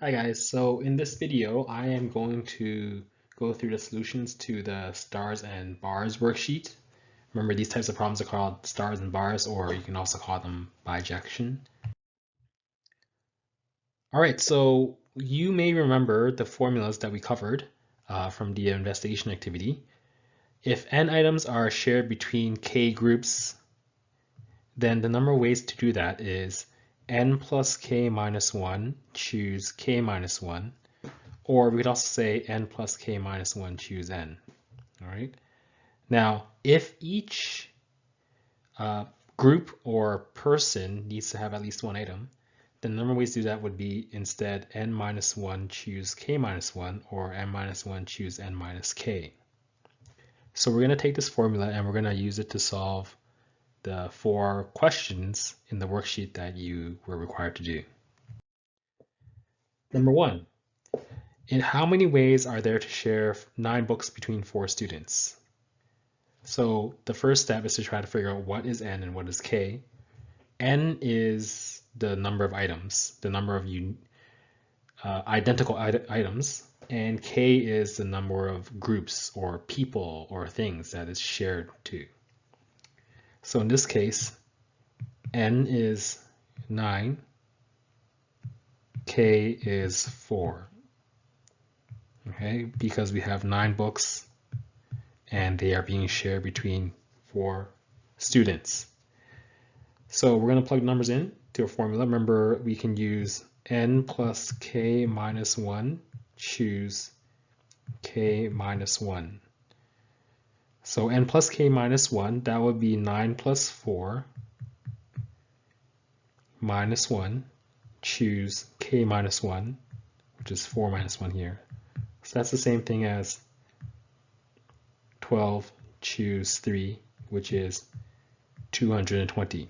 Hi guys, so in this video I am going to go through the solutions to the stars and bars worksheet. Remember, these types of problems are called stars and bars, or you can also call them bijection. Alright, so you may remember the formulas that we covered from the investigation activity. If n items are shared between k groups, then the number of ways to do that is n plus k minus 1, choose k minus 1. Or we could also say n plus k minus 1, choose n. All right. Now, if each group or person needs to have at least one item, then the number of ways to do that would be instead n minus 1, choose k minus 1, or n minus 1, choose n minus k. So we're going to take this formula and we're going to use it to solve the 4 questions in the worksheet that you were required to do. Number 1. In how many ways are there to share 9 books between 4 students? So the first step is to try to figure out what is n and what is k. N is the number of items, the number of identical items, and k is the number of groups or people or things that is shared to. So in this case, n is 9, k is 4. Okay, because we have 9 books and they are being shared between 4 students. So we're going to plug numbers in to a formula. Remember, we can use n plus k minus 1, choose k minus 1. So n plus k minus 1, that would be 9 plus 4 minus 1, choose k minus 1, which is 4 minus 1 here. So that's the same thing as 12, choose 3, which is 220.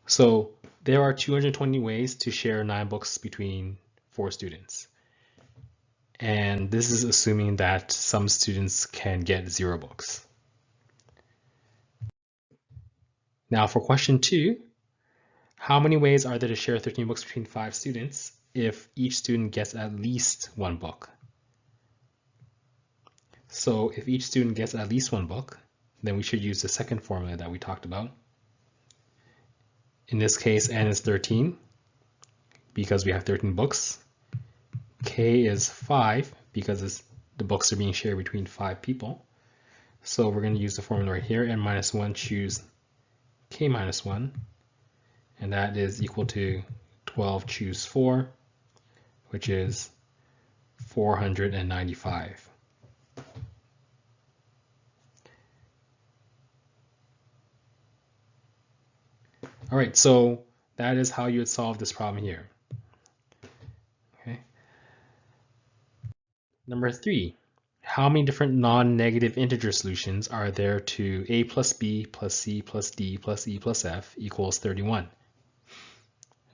So there are 220 ways to share 9 books between 4 students. And this is assuming that some students can get 0 books. Now for question 2, how many ways are there to share 13 books between 5 students if each student gets at least 1 book? So if each student gets at least 1 book, then we should use the second formula that we talked about. In this case, n is 13 because we have 13 books. K is 5 because the books are being shared between 5 people. So we're going to use the formula right here, n minus 1, choose k minus 1. And that is equal to 12, choose 4, which is 495. All right, so that is how you would solve this problem here. Okay. Number 3, how many different non-negative integer solutions are there to a plus b plus c plus d plus e plus f equals 31?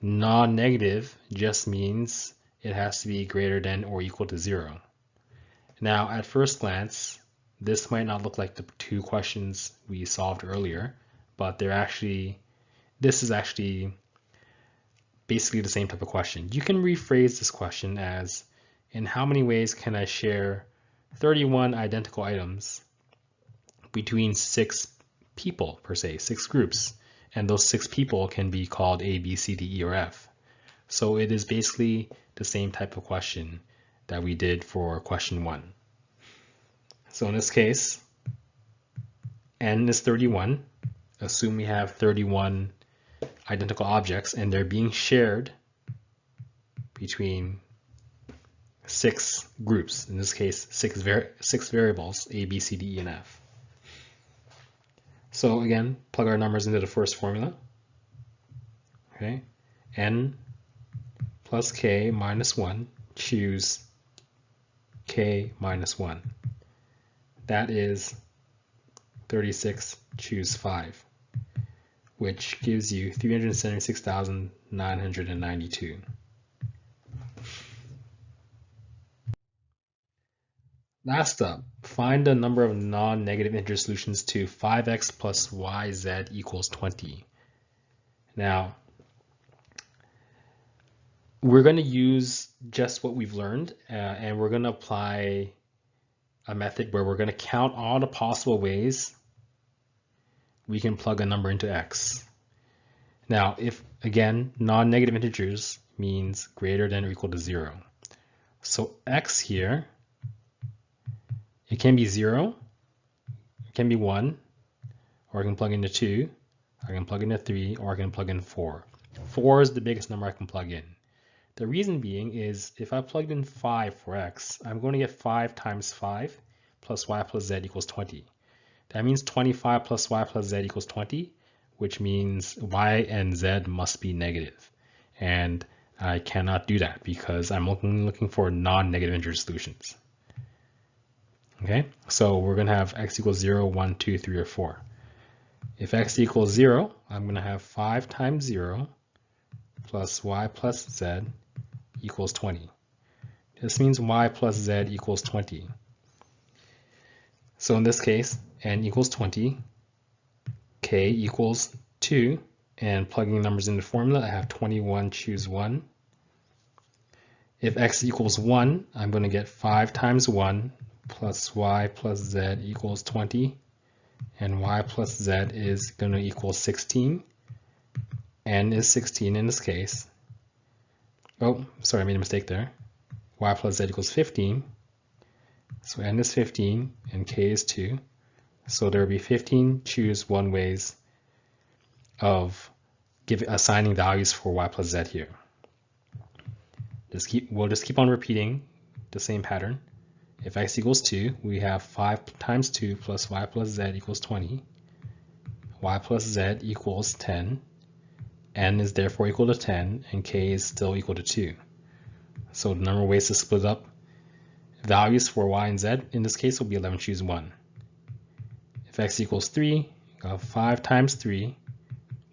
Non-negative just means it has to be greater than or equal to 0. Now, at first glance, this might not look like the 2 questions we solved earlier, but this is actually basically the same type of question. You can rephrase this question as, in how many ways can I share 31 identical items between 6 people per se, 6 groups? And those 6 people can be called A, B, C, D, E, or F. So it is basically the same type of question that we did for question 1. So in this case, n is 31. Assume we have 31 identical objects and they're being shared between 6 groups. In this case, 6 variables, A, B, C, D, E, and F. So again, plug our numbers into the first formula. Okay, n plus k minus 1, choose k minus 1. That is 36, choose 5, which gives you 376,992. Last up, find the number of non-negative integer solutions to 5x plus yz equals 20. Now, we're going to use just what we've learned, and we're going to apply a method where we're going to count all the possible ways we can plug a number into x. Now, if, again, non-negative integers means greater than or equal to 0. So x here, it can be 0, it can be 1, or I can plug into 2, I can plug into 3, or I can plug in 4. 4 is the biggest number I can plug in. The reason being is if I plugged in 5 for x, I'm going to get 5 times 5 plus y plus z equals 20. That means 25 plus y plus z equals 20, which means y and z must be negative. And I cannot do that because I'm looking for non-negative integer solutions. Okay, so we're going to have x equals 0, 1, 2, 3, or 4. If x equals 0, I'm going to have 5 times 0 plus y plus z equals 20. This means y plus z equals 20. So in this case, n equals 20, k equals 2, and plugging numbers into the formula, I have 21, choose 1. If x equals 1, I'm going to get 5 times 1 plus y plus z equals 20, and y plus z is going to equal 16. N is 16 in this case. Oh, sorry, I made a mistake there. Y plus z equals 15. So n is 15 and k is 2. So there will be 15 choose 1 ways of assigning values for y plus z here. We'll just keep on repeating the same pattern. If x equals 2, we have 5 times 2 plus y plus z equals 20. Y plus z equals 10. N is therefore equal to 10, and k is still equal to 2. So the number of ways to split up values for y and z in this case will be 11 choose 1. If x equals 3, you have 5 times 3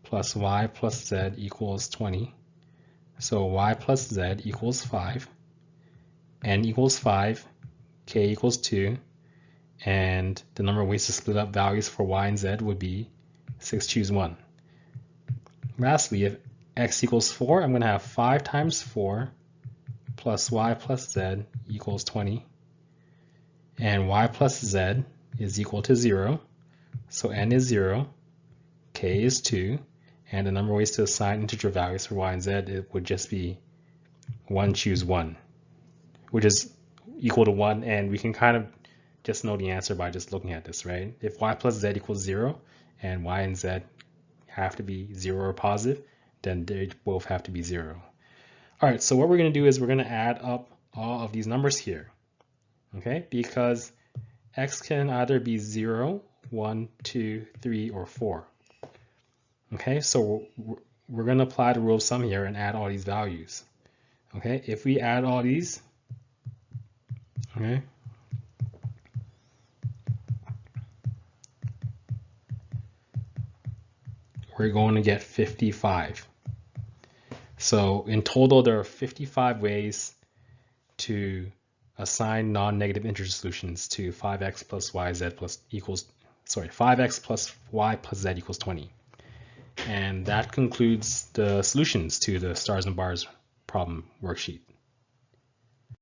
plus y plus z equals 20. So y plus z equals 5, n equals 5, k equals 2, and the number of ways to split up values for y and z would be 6 choose 1. Lastly, if x equals 4, I'm going to have 5 times 4 plus y plus z equals 20, and y plus z is equal to 0, so n is 0, k is 2, and the number of ways to assign integer values for y and z, it would just be 1 choose 1, which is equal to 1, and we can kind of just know the answer by just looking at this, right? If y plus z equals 0 and y and z have to be 0 or positive, then they both have to be 0. All right, so what we're going to do is we're going to add up all of these numbers here, okay? Because x can either be 0, 1, 2, 3, or 4. Okay, so we're going to apply the rule of sum here and add all these values. Okay, if we add all these, okay, we're going to get 55. So in total, there are 55 ways to assign non-negative integer solutions to 5x plus yz plus equals, 5x plus y plus z equals 20. And that concludes the solutions to the stars and bars problem worksheet.